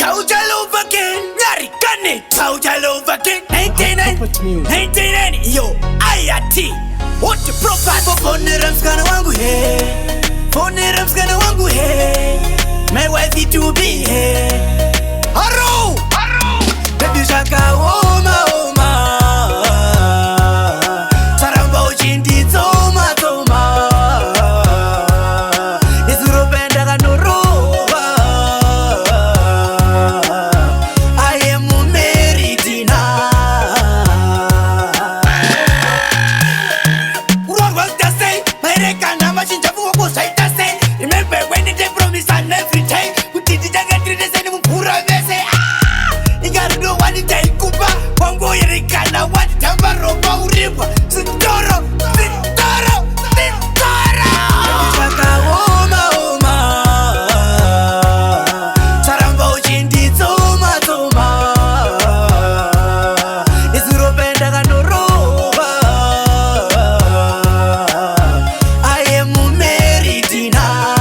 love again. Narikane, Tauja love again. 99, yo, Aya T. What the proper? Phone gonna wangu he. Phone gonna wangu he. My wife to be he. Haro, baby Zvakaoma, saramba uchindi toma. Izuropenda kanoroba. I am married now. What does say? My rekana machinja fuwa saita say. Remember when they promise and every time. Kutiti jaga tride seni mpura vese. Igarudo wani taikupa. Wango yerekana wani tamba roba uriba. Sintoro. Saramba uchindi toma. Izuropenda kanoroba. I am married now.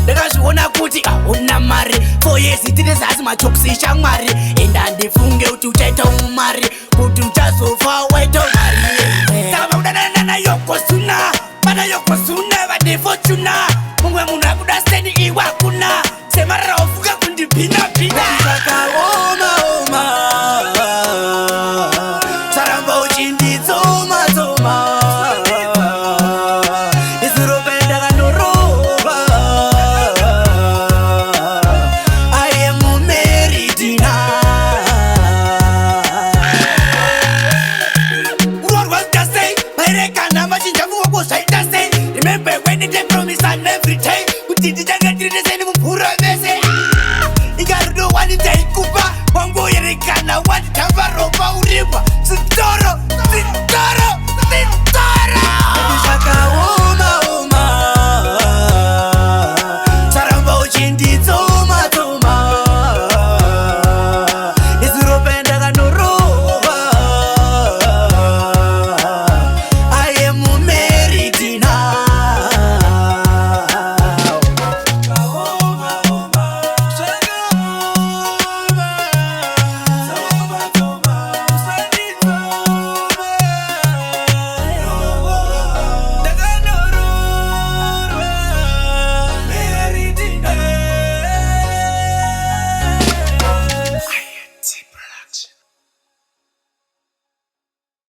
Ndakazviona kuti una mari. 4 years tine zasi machoksi shamwari. Enda ndifunge kuti uchaita umari. Kuti uchazofa waita umari. Saka udanana yokosuna. Bana yokosuna vade fortuna. Mungwe munhu akuda stendi iwa kuna. Semarara wafuka kundipina. Zvakaoma. Saramba uchindi toma. Izuropenda kanoroba. I am married now. What does say? My rekana machinja fuwa saita say. Remember when they promise and every time. Kutiti jaga tride seni mpura vese. Igarudo wani taikupa. Wango yerekana wani tamba roba uriba. Sintoro. Zvakaoma.